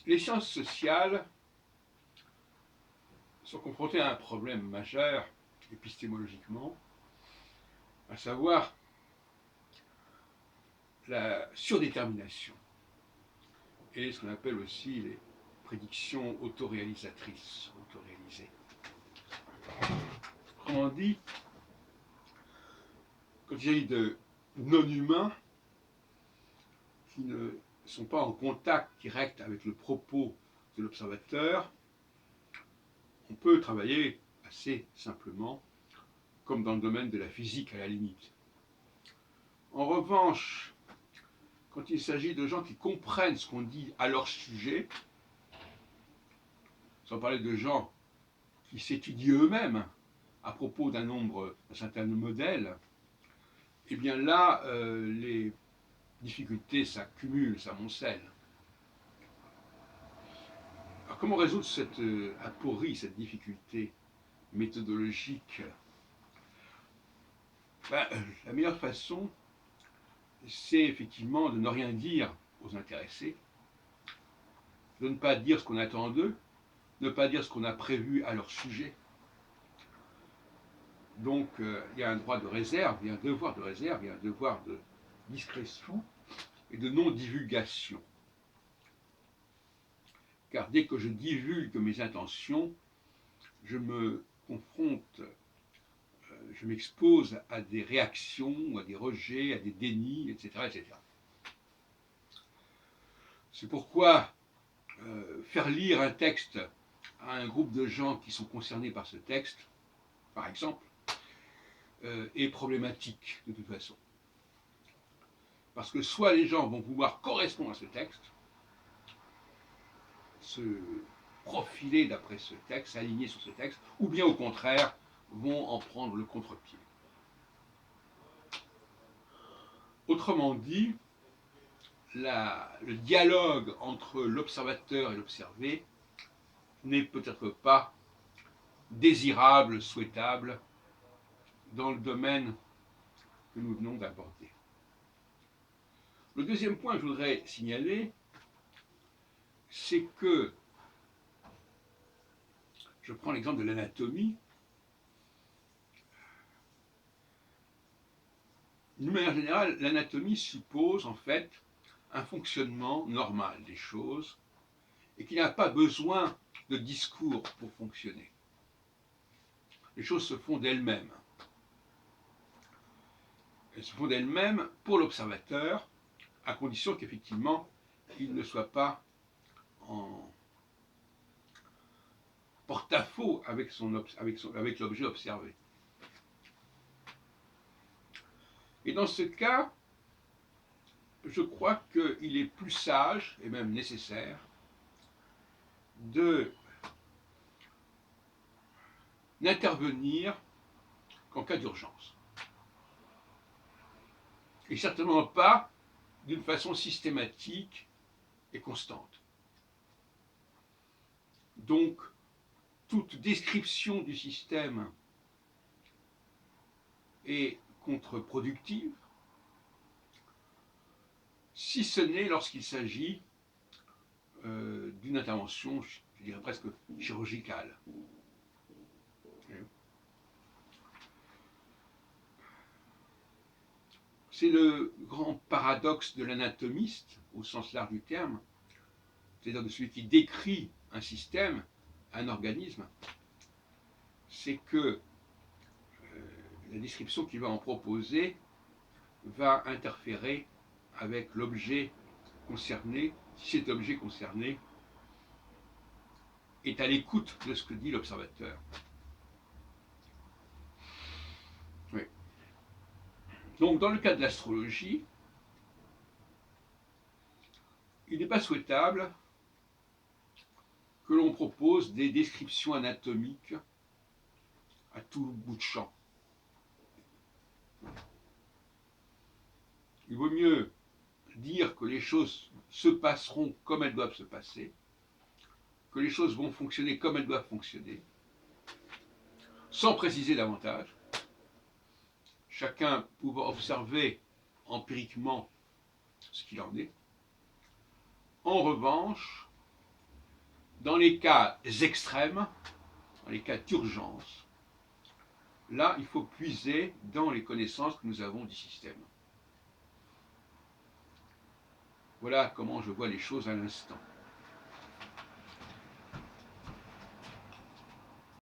Les sciences sociales sont confrontées à un problème majeur, épistémologiquement, à savoir la surdétermination et ce qu'on appelle aussi les prédictions autoréalisatrices, autoréalisées. Autrement dit, quand il s'agit de non-humains qui ne sont pas en contact direct avec le propos de l'observateur, on peut travailler assez simplement, comme dans le domaine de la physique à la limite. En revanche, quand il s'agit de gens qui comprennent ce qu'on dit à leur sujet, sans parler de gens qui s'étudient eux-mêmes à propos d'un certain modèle, eh bien là, les difficultés s'accumulent, s'amoncellent. Alors comment résoudre cette aporie, cette difficulté méthodologique? La meilleure façon, c'est effectivement de ne rien dire aux intéressés, de ne pas dire ce qu'on attend d'eux, de ne pas dire ce qu'on a prévu à leur sujet. Donc il y a un droit de réserve, il y a un devoir de réserve, il y a un devoir de discrétion et de non-divulgation. Car dès que je divulgue mes intentions, je me confronte, je m'expose à des réactions, à des rejets, à des dénis, etc. etc. C'est pourquoi faire lire un texte à un groupe de gens qui sont concernés par ce texte, par exemple, est problématique de toute façon. Parce que soit les gens vont vouloir correspondre à ce texte, se profiler d'après ce texte, s'aligner sur ce texte, ou bien au contraire, vont en prendre le contre-pied. Autrement dit, le dialogue entre l'observateur et l'observé n'est peut-être pas désirable, souhaitable dans le domaine que nous venons d'aborder. Le deuxième point que je voudrais signaler, c'est que, je prends l'exemple de l'anatomie, d'une manière générale, l'anatomie suppose en fait un fonctionnement normal des choses et qu'il n'y a pas besoin de discours pour fonctionner. Les choses se font d'elles-mêmes. Elles se font d'elles-mêmes pour l'observateur, à condition qu'effectivement, il ne soit pas en porte-à-faux avec l'objet observé. Et dans ce cas, je crois qu'il est plus sage, et même nécessaire, d'intervenir qu'en cas d'urgence. Et certainement pas d'une façon systématique et constante. Donc, toute description du système est contre-productive, si ce n'est lorsqu'il s'agit d'une intervention, je dirais presque chirurgicale. C'est le grand paradoxe de l'anatomiste, au sens large du terme, c'est-à-dire de celui qui décrit un système, un organisme, c'est que la description qu'il va en proposer va interférer avec l'objet concerné, si cet objet concerné est à l'écoute de ce que dit l'observateur. Oui. Donc, dans le cas de l'astrologie, il n'est pas souhaitable que l'on propose des descriptions anatomiques à tout bout de champ. Il vaut mieux dire que les choses se passeront comme elles doivent se passer, que les choses vont fonctionner comme elles doivent fonctionner, sans préciser davantage, chacun pouvant observer empiriquement ce qu'il en est. En revanche, Dans les cas extrêmes, dans les cas d'urgence, là, il faut puiser dans les connaissances que nous avons du système. Voilà comment je vois les choses à l'instant.